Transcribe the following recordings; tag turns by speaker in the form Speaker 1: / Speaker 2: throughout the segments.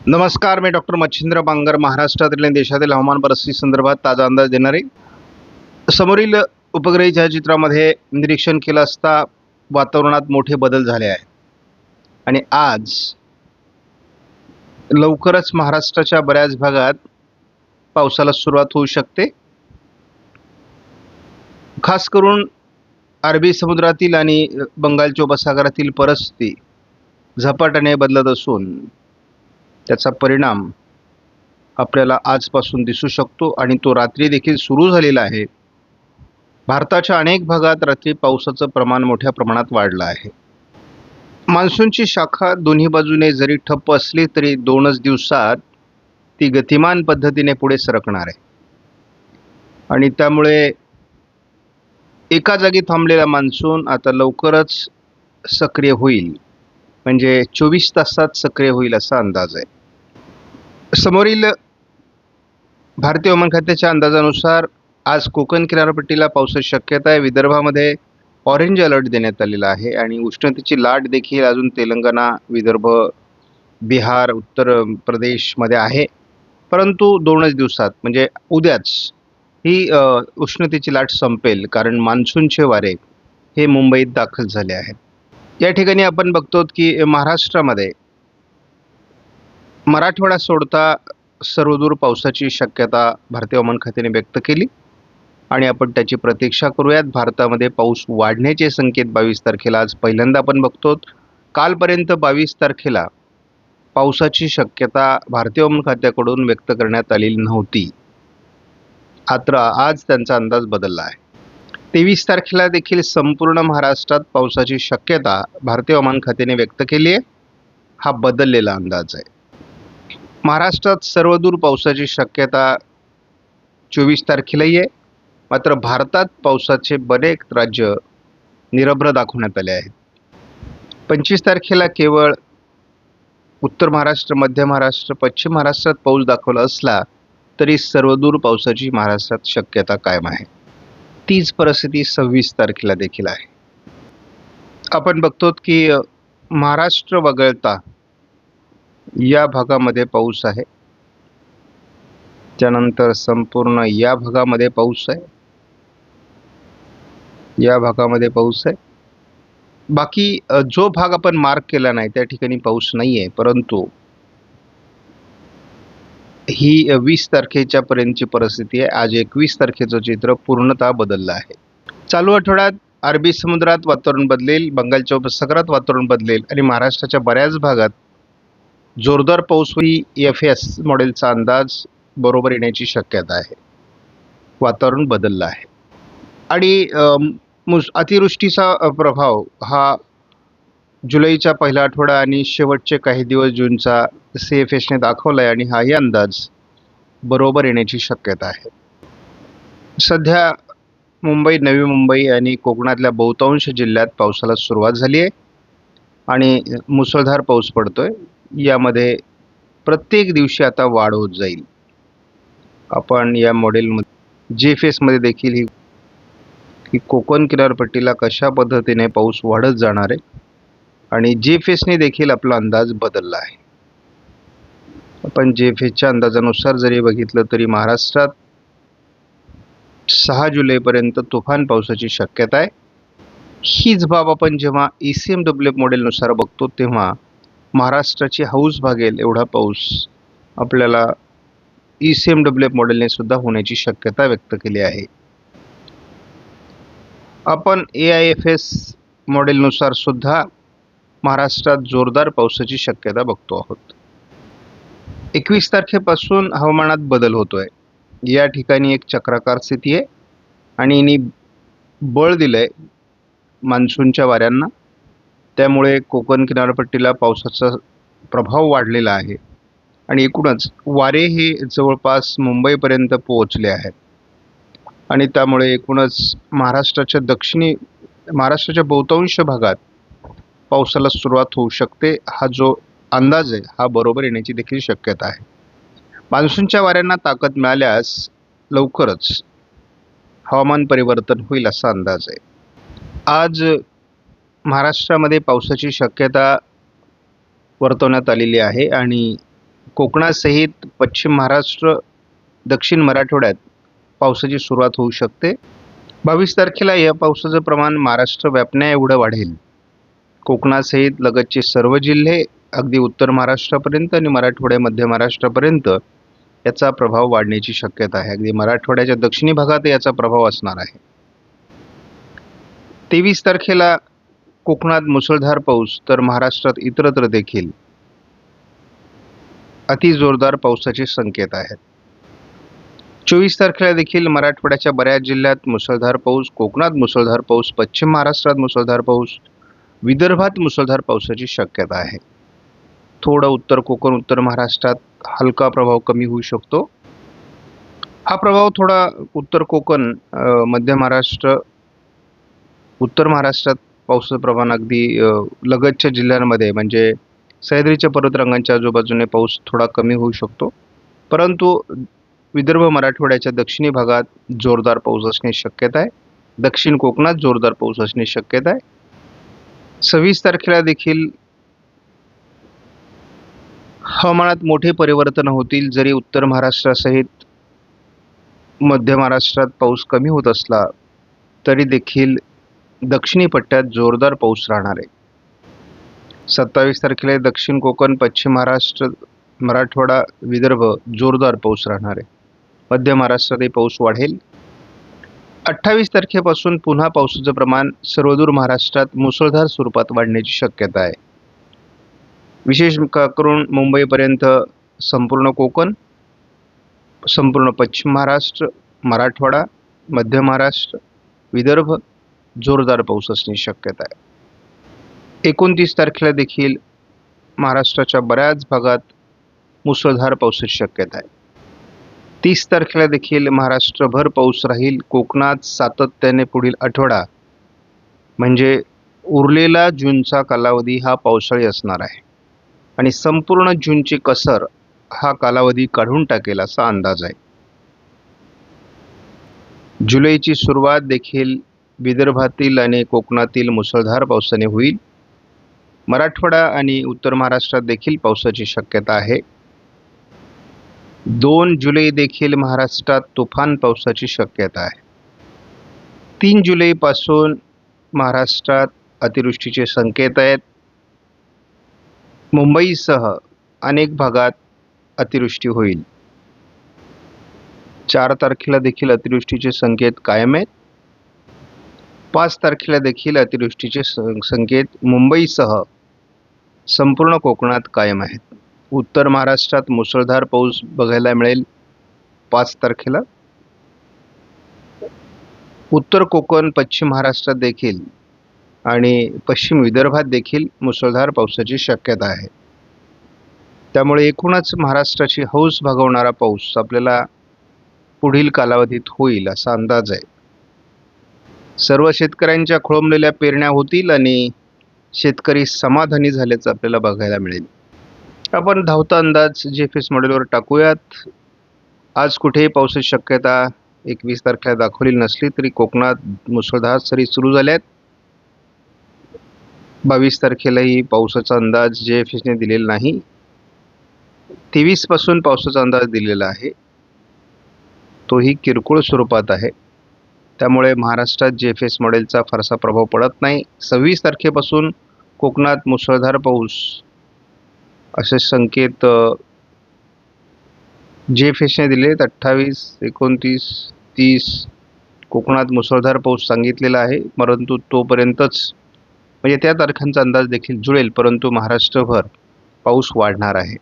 Speaker 1: नमस्कार, मी डॉक्टर मच्छिंद्र बांगर. महाराष्ट्रातील आणि देशातील हवामान परिस्थिती संदर्भात ताजा अंदाज देणार आहे. समोरील उपग्रही छायाचित्रामध्ये निरीक्षण केलं असता वातावरणात मोठे बदल झाले आहेत आणि आज लवकरच महाराष्ट्राच्या बऱ्याच भागात पावसाला सुरुवात होऊ शकते. खास करून अरबी समुद्रातील आणि बंगालच्या उपसागरातील परिस्थिती झपाट्याने बदलत असून त्याचा परिणाम आपल्याला आजपासून दिसू शकतो आणि तो रात्री देखील सुरू झालेला आहे. भारताच्या अनेक भागात रात्री पावसाचं प्रमाण मोठ्या प्रमाणात वाढलं आहे. मान्सूनची शाखा दोन्ही बाजूने जरी ठप्प असली तरी 2च दिवसात ती गतिमान पद्धतीने पुढे सरकणार आहे आणि त्यामुळे एका जागी थांबलेला मान्सून आता लवकरच सक्रिय होईल, म्हणजे 24 तासात सक्रिय होईल असा अंदाज आहे. समोरील भारतीय हवामान खात्याच्या अंदाजानुसार आज कोकण किनारपट्टीला पावसाची शक्यता आहे. विदर्भामध्ये ऑरेंज अलर्ट देण्यात आलेला आहे आणि उष्णतेची लाट देखील अजून तेलंगणा, विदर्भ, बिहार, उत्तर प्रदेशमध्ये आहे. परंतु 2च दिवसात म्हणजे उद्याच ही उष्णतेची लाट संपेल, कारण मान्सूनचे वारे हे मुंबईत दाखल झाले आहेत. या ठिकाणी आपण बघतो की महाराष्ट्रामध्ये मराठवाडा सोडता सर्वदूर पावसाची शक्यता भारतीय हवामान खात्याने व्यक्त केली आणि आपण त्याची प्रतीक्षा करूयात. भारतामध्ये पाऊस वाढण्याचे संकेत 22 तारखेला आज पहिल्यांदा आपण बघतो. कालपर्यंत 22 तारखेला पावसाची शक्यता भारतीय हवामान खात्याकडून व्यक्त करण्यात आलेली नव्हती. मात्र आज त्यांचा अंदाज बदलला आहे. 23 तारखेला देखील संपूर्ण महाराष्ट्रात पावसाची शक्यता भारतीय हवामान खात्याने व्यक्त केली आहे. हा बदललेला अंदाज आहे. महाराष्ट्रात सर्वदूर पावसाची शक्यता 24 तारखेलाही आहे. मात्र भारतात पावसाचे बरेच राज्य निरभ्र दाखवण्यात आले आहेत. 25 तारखेला केवळ उत्तर महाराष्ट्र, मध्य महाराष्ट्र, पश्चिम महाराष्ट्रात पाऊस दाखवला असला तरी सर्वदूर पावसाची महाराष्ट्रात शक्यता कायम आहे. तीच परिस्थिती 26 तारखेला देखील आहे. आपण बघतो की महाराष्ट्र वगळता या भागामध्ये पाऊस आहे, त्यानंतर संपूर्ण या भागामध्ये पाऊस आहे, या भागामध्ये पाऊस आहे. बाकी जो भाग आपण मार्क केला नाही त्या ठिकाणी पाऊस नाही आहे. परंतु ही 20 तारखेच्या पर्यंतची परिस्थिती आहे. आज 21 तारखेचं चित्र पूर्णतः बदललं आहे. चालू आठवड्यात अरबी समुद्रात वातावरण बदलेल, बंगालच्या उपसागरात वातावरण बदलेल आणि महाराष्ट्राच्या बऱ्याच भागात जोरदार पाऊस होईल. FS मॉडेलचा अंदाज बरोबर येण्याची शक्यता आहे. वातावरण बदललं आहे आणि अतिवृष्टीचा प्रभाव हा जुलैच्या पहिला आठवडा आणि शेवटचे काही दिवस जूनचा CFSने दाखवला आहे आणि हाही अंदाज बरोबर येण्याची शक्यता आहे. सध्या मुंबई, नवी मुंबई आणि कोकणातल्या बहुतांश जिल्ह्यात पावसाला सुरुवात झाली आहे आणि मुसळधार पाऊस पडतोय. यामध्ये प्रत्येक दिवशी आता वाढ होत जाईल. आपण या मॉडेलमध्ये GFSमध्ये देखील ही कोकण किनारपट्टीला कशा पद्धतीने पाऊस वाढत जाणार आहे आणि GFSने देखील आपला अंदाज बदलला आहे. आपण GFSच्या अंदाजानुसार जरी बघितलं तरी महाराष्ट्रात 6 जुलैपर्यंत तुफान पावसाची शक्यता आहे. हीच बाब आपण जेव्हा ECMWF मॉडेलनुसार बघतो तेव्हा महाराष्ट्राची हौस भागेल एवढा पाऊस आपल्याला ECMWF मॉडेलने सुद्धा होण्याची शक्यता व्यक्त केली आहे. आपण AIFS मॉडेलनुसार सुद्धा महाराष्ट्रात जोरदार पावसाची शक्यता बघतो आहोत. 21 तारखेपासून हवामानात बदल होतोय. या ठिकाणी एक चक्राकार स्थिती आहे आणि यांनी बळ दिलंय मान्सूनच्या वाऱ्यांना. त्यामुळे कोकण किनारपट्टीला पावसाचा प्रभाव वाढलेला आहे आणि एकूणच वारे हे जवळपास मुंबईपर्यंत पोहोचले आहेत आणि त्यामुळे एकूणच महाराष्ट्राच्या बहुतांश भागात पावसाला सुरुवात होऊ शकते. हा जो अंदाज आहे हा बरोबर येण्याची देखील शक्यता आहे. मान्सूनच्या वाऱ्यांना ताकद मिळाल्यास लवकरच हवामान परिवर्तन होईल असा अंदाज आहे. आज महाराष्ट्रामध्ये पावसाची शक्यता वर्तवण्यात आलेली आहे आणि कोकणासहित पश्चिम महाराष्ट्र, दक्षिण मराठवाड्यात पावसाची सुरुवात होऊ शकते. 22 तारखेला या पावसाचं प्रमाण महाराष्ट्र व्यापण्या एवढं वाढेल. कोकणासहित लगतचे सर्व जिल्हे, अगदी उत्तर महाराष्ट्रापर्यंत आणि मराठवाड्या, मध्य महाराष्ट्रापर्यंत याचा प्रभाव वाढण्याची शक्यता आहे. अगदी मराठवाड्याच्या दक्षिणी भागात याचा प्रभाव असणार आहे. 23 तारखेला कोकणात मुसळधार पाऊस, तर महाराष्ट्रात इतरत्र देखील अति जोरदार पावसाचे संकेत आहेत. 24 तारखेला देखील मराठवाड्याच्या बऱ्याच जिल्ह्यात मुसळधार पाऊस, कोकणात मुसळधार पाऊस, पश्चिम महाराष्ट्रात मुसळधार पाऊस, विदर्भात मुसळधार पावसाची शक्यता आहे. थोडं उत्तर कोकण, उत्तर महाराष्ट्रात हलका प्रभाव कमी होऊ शकतो. हा प्रभाव थोडा उत्तर कोकण, मध्य महाराष्ट्र, उत्तर महाराष्ट्रात पावसाचं प्रमाण अगदी लगतच्या जिल्ह्यांमध्ये म्हणजे सह्याद्रीच्या पर्वतरांगांच्या आजूबाजूने पाऊस थोडा कमी होऊ शकतो. परंतु विदर्भ मराठवाड्याच्या दक्षिणी भागात जोरदार पाऊस असण्याची शक्यता आहे. दक्षिण कोकणात जोरदार पाऊस असण्याची शक्यता आहे. 26 तारखेला देखील हवामानात मोठे परिवर्तन होतील. जरी उत्तर महाराष्ट्रासहित मध्य महाराष्ट्रात पाऊस कमी होत असला तरी देखील दक्षिणी पट्ट्यात जोरदार पाऊस राहणार आहे. 27 तारखेला दक्षिण कोकण, पश्चिम महाराष्ट्र, मराठवाडा, विदर्भ जोरदार पाऊस राहणार आहे. मध्य महाराष्ट्रातही पाऊस वाढेल. 28 तारखेपासून पुन्हा पावसाचं प्रमाण सर्वदूर महाराष्ट्रात मुसळधार स्वरूपात वाढण्याची शक्यता आहे. विशेष करून मुंबईपर्यंत संपूर्ण कोकण, संपूर्ण पश्चिम महाराष्ट्र, मराठवाडा, मध्य महाराष्ट्र, विदर्भ जोरदार पाऊस असण्याची शक्यता आहे. 29 तारखेला देखील महाराष्ट्राच्या बऱ्याच भागात मुसळधार पावसाची शक्यता आहे. 30 तारखेला देखील महाराष्ट्रभर पाऊस राहील. कोकणात सातत्याने पुढील आठवडा म्हणजे उरलेला जूनचा कालावधी हा पावसाळी असणार आहे आणि संपूर्ण जूनची कसर हा कालावधी काढून टाकेल असा अंदाज आहे. जुलैची सुरुवात देखील विदर्भातील आणि कोकणातील मुसळधार पावसाने होईल. मराठवाडा आणि उत्तर महाराष्ट्रात देखील पावसाची शक्यता आहे. 2 जुलै देखील महाराष्ट्रात तुफान पावसाची शक्यता आहे. 3 जुलैपासून महाराष्ट्रात अतिवृष्टीचे संकेत आहेत. मुंबईसह अनेक भागात अतिवृष्टी होईल. 4 तारखेला देखील अतिवृष्टीचे संकेत कायम आहेत. 5 तारखेला देखील अतिवृष्टीचे संकेत मुंबईसह संपूर्ण कोकणात कायम आहेत. उत्तर महाराष्ट्रात मुसळधार पाऊस बघायला मिळेल 5 तारखेला. उत्तर कोकण, पश्चिम महाराष्ट्रात देखील आणि पश्चिम विदर्भात देखील मुसळधार पावसाची शक्यता आहे. त्यामुळे एकूणच महाराष्ट्राची हौस भागवणारा पाऊस आपल्याला पुढील कालावधीत होईल असा अंदाज आहे. सर्व शेतकऱ्यांच्या खोळंबलेल्या पेरण्या होतील आणि शेतकरी समाधानी झाल्याचं आपल्याला बघायला मिळेल. आपण धावता अंदाज GFS मॉडेलवर टाकूयात. आज कुठेही पावसाची शक्यता 21 तारखेला दाखवलेली नसली तरी कोकणात मुसळधार सरी सुरू झाल्यात. 22 तारखेलाही पावसाचा अंदाज GFSने दिलेला नाही. 23 पासून पावसाचा अंदाज दिलेला आहे, तोही किरकोळ स्वरूपात आहे. त्यामुळे महाराष्ट्रात GFS मॉडेलचा फारसा प्रभाव पडत नाही. 26 तारखेपासून कोकणात मुसळधार पाऊस असे संकेत GFSने दिले. 28, 29, 30 कोकणात मुसळधार पाऊस सांगितलेला आहे. परंतु तोपर्यंतच म्हणजे त्या तारखांचा अंदाज देखील जुळेल, परंतु महाराष्ट्रभर पाऊस वाढणार आहे.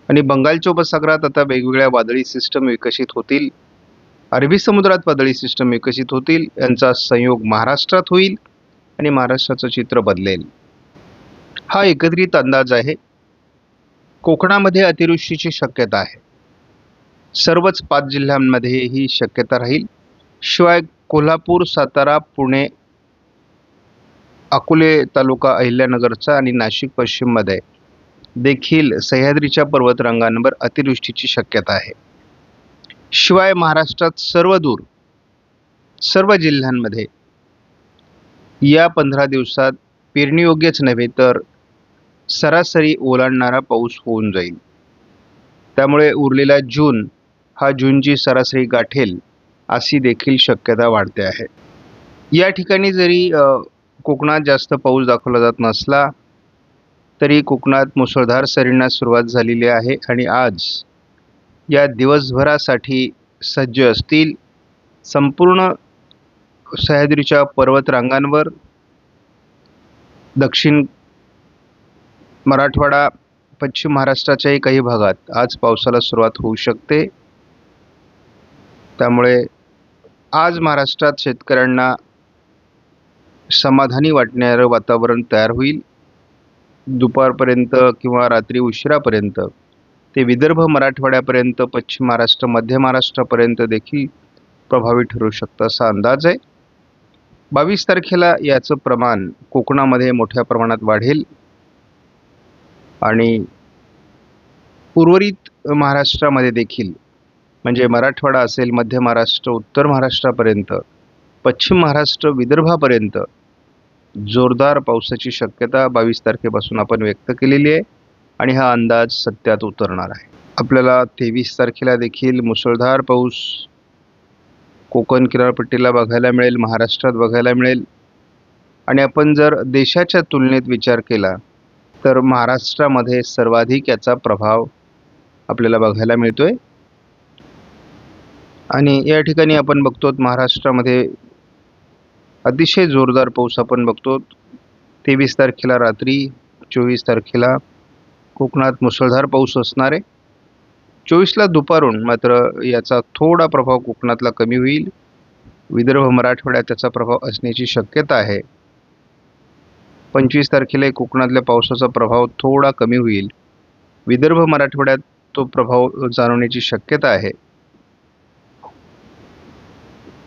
Speaker 1: आणि बंगालच्या उपसागरात आता वेगवेगळ्या वादळी सिस्टम विकसित होतील. अरबी समुद्रात वादळी सिस्टम विकसित होतील. यांचा संयोग महाराष्ट्रात होईल आणि महाराष्ट्राचं चित्र बदलेल. हा एकत्रित अंदाज आहे. कोकणामध्ये अतिवृष्टीची शक्यता आहे. सर्वच 5 जिल्ह्यांमध्ये ही शक्यता राहील. शिवाय कोल्हापूर, सातारा, पुणे, अकोले तालुका, अहिल्यानगरचा आणि नाशिक पश्चिममध्ये देखील सह्याद्रीच्या पर्वतरांगांवर अतिवृष्टीची शक्यता आहे. शिवाय महाराष्ट्रात सर्वदूर सर्व जिल्ह्यांमध्ये या 15 दिवसात पेरणीयोग्यच नव्हे तर सरासरी ओलांडणारा पाऊस होऊन जाईल. त्यामुळे उरलेला जून हा जूनची सरासरी गाठेल अशी देखील शक्यता वाढते आहे. या ठिकाणी जरी कोकणात जास्त पाऊस दाखवला जात नसला तरी कोकणात मुसळधार सरींना सुरुवात झालेली आहे आणि आज या दिवसभरासाठी सज्ज असतील. संपूर्ण सह्याद्रीच्या पर्वतरांगांवर, दक्षिण मराठवाडा, पश्चिम महाराष्ट्राच्याही काही भागात आज पावसाला सुरुवात होऊ शकते. त्यामुळे आज महाराष्ट्रात शेतकऱ्यांना समाधानी वाटणारं वातावरण तयार होईल. दुपारपर्यंत किंवा रात्री उशिरापर्यंत ते विदर्भ मराठवाड्यापर्यंत, पश्चिम महाराष्ट्र, मध्य महाराष्ट्रापर्यंत देखील प्रभावी ठरू शकतं असा अंदाज आहे. 22 तारखेला याचं प्रमाण कोकणामध्ये मोठ्या प्रमाणात वाढेल आणि उर्वरित महाराष्ट्रामध्ये देखील, म्हणजे मराठवाडा असेल, मध्य महाराष्ट्र, उत्तर महाराष्ट्रापर्यंत, पश्चिम महाराष्ट्र, विदर्भापर्यंत जोरदार पावसाची शक्यता 22 तारखेपासून आपण व्यक्त केलेली आहे आणि हा अंदाज सत्यात उतरणार आहे. आपल्याला 23 तारखेला देखील मुसळधार पाऊस कोकण किनारपट्टीला बघायला मिळेल, महाराष्ट्रात बघायला मिळेल. आणि आपण जर देशाच्या तुलनेत विचार केला तर महाराष्ट्रामध्ये सर्वाधिक याचा प्रभाव आपल्याला बघायला मिळतोय. आणि या ठिकाणी आपण बघतो महाराष्ट्रामध्ये अतिशय जोरदार पाऊस आपण बघतो. 23 तारखेला रात्री, 24 तारखेला कोकणात मुसळधार पाऊस असणार आहे. 24ला दुपारून मात्र याचा थोडा प्रभाव कोकणातला कमी होईल. विदर्भ मराठवाड्यात त्याचा प्रभाव असण्याची शक्यता आहे. 25 तारखेला कोकणातल्या पावसाचा प्रभाव थोडा कमी होईल. विदर्भ मराठवाड्यात तो प्रभाव जाणवण्याची शक्यता आहे.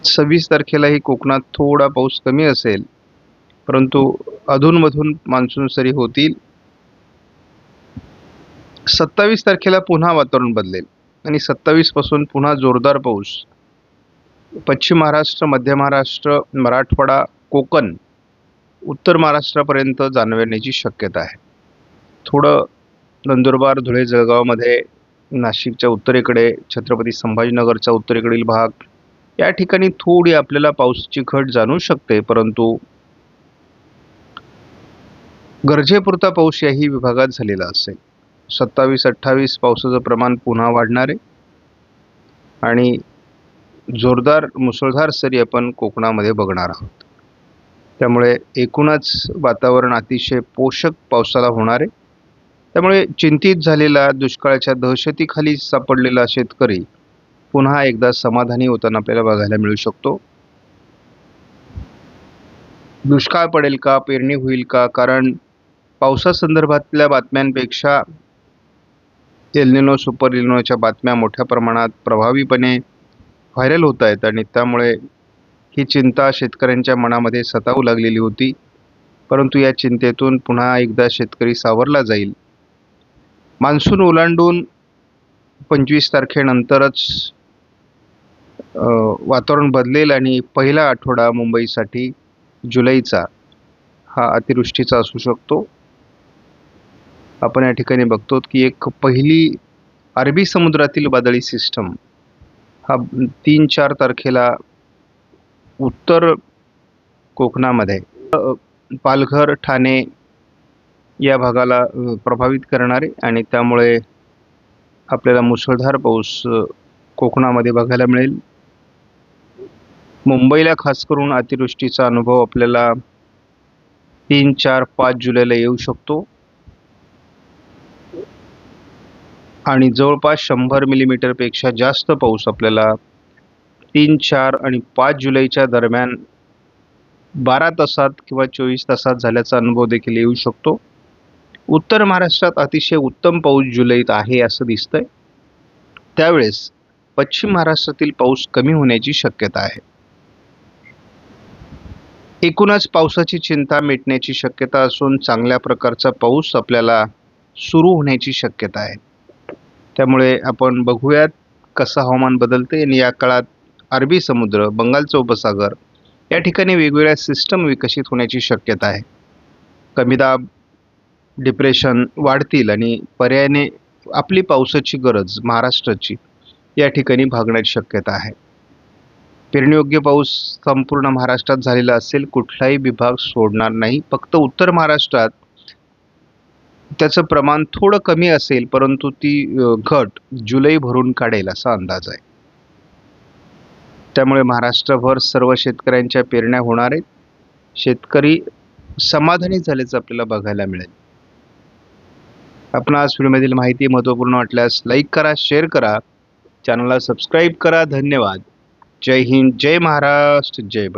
Speaker 1: 26 तारखेलाही कोकणात थोडा पाऊस कमी असेल, परंतु अधूनमधून मान्सून सरी होतील. 27 तारखेला पुन्हा वातावरण बदलेल आणि 27 पासून पुन्हा जोरदार पाऊस पश्चिम महाराष्ट्र, मध्य महाराष्ट्र, मराठवाडा, कोकण, उत्तर महाराष्ट्रापर्यंत जाणवण्याची शक्यता आहे. थोडं नंदुरबार, धुळे, जळगावमध्ये, नाशिकच्या उत्तरेकडे, छत्रपती संभाजीनगरच्या उत्तरेकडील भाग या ठिकाणी थोडी आपल्याला पावसाची घट जाणवू शकते, परंतु गरजेपुरता पाऊस याही विभागात झालेला असेल. 27-28 पावसाचं प्रमाण पुन्हा वाढणार आहे आणि जोरदार मुसळधार सरी आपण कोकणामध्ये बघणार आहोत. त्यामुळे एकूणच वातावरण अतिशय पोषक पावसाला होणार आहे. त्यामुळे चिंतित झालेला, दुष्काळाच्या दहशतीखाली सापडलेला शेतकरी पुन्हा एकदा समाधानी होताना आपल्याला बघायला मिळू शकतो. दुष्काळ पडेल का, पेरणी होईल का? कारण पावसासंदर्भातल्या बातम्यांपेक्षा एल निनो, सुपर एल निनोच्या बातम्या मोठ्या प्रमाणात प्रभावीपणे व्हायरल होत आहेत आणि त्यामुळे ही चिंता शेतकऱ्यांच्या मनामध्ये सतावू लागलेली होती. परंतु या चिंतेतून पुन्हा एकदा शेतकरी सावरला जाईल. मान्सून ओलांडून 25 तारखेनंतरच वातावरण बदलेल आणि पहिला आठवडा मुंबईसाठी जुलैचा हा अतिवृष्टीचा असू शकतो. आपण या ठिकाणी बघतो की एक पहिली अरबी समुद्रातील वादळी सिस्टम हा 3-4 तारखेला उत्तर कोकणामध्ये पालघर, ठाणे या भागाला प्रभावित करणारे आणि त्यामुळे आपल्याला मुसळधार पाऊस कोकणामध्ये बघायला मिळेल. मुंबईला खास करून अतिवृष्टीचा अनुभव आपल्याला 3, 4, 5 जुलैला येऊ शकतो आणि जवळपास 100 मिलीमीटरपेक्षा जास्त पाऊस आपल्याला 3, 4 आणि 5 जुलैच्या दरम्यान 12 तासात किंवा 24 तासात झाल्याचा अनुभव देखील येऊ शकतो. उत्तर महाराष्ट्रात अतिशय उत्तम पाऊस जुलैत आहे असं दिसतंय. त्यावेळेस पश्चिम महाराष्ट्रातील पाऊस कमी होण्याची शक्यता आहे. एकूणच पावसाची चिंता मिटण्याची शक्यता असून चांगल्या प्रकारचा पाऊस आपल्याला सुरू होण्याची शक्यता आहे. त्यामुळे आपण बघूयात कसं हवामान बदलते आणि या काळात अरबी समुद्र, बंगालचा उपसागर या ठिकाणी वेगवेगळ्या सिस्टम विकसित होण्याची शक्यता आहे. कमी दाब, डिप्रेशन वाढतील आणि पर्यायाने आपली पावसाची गरज महाराष्ट्राची या ठिकाणी भागण्याची शक्यता आहे. पेरणीयोग्य पाऊस संपूर्ण महाराष्ट्रात झालेला असेल, कुठलाही विभाग सोडणार नाही. फक्त उत्तर महाराष्ट्रात त्याचं प्रमाण थोडं कमी असेल, परंतु ती घट जुलै भरून काढेल असा अंदाज आहे. त्यामुळे महाराष्ट्रभर सर्व शेतकऱ्यांच्या पेरण्या होणार आहेत. शेतकरी समाधानी झाल्याचं आपल्याला बघायला मिळेल. आपणास व्हिडिओमधील माहिती महत्त्वपूर्ण वाटल्यास लाईक करा, शेअर करा, चॅनलला सबस्क्राईब करा. धन्यवाद. जय हिंद, जय महाराष्ट्र, जय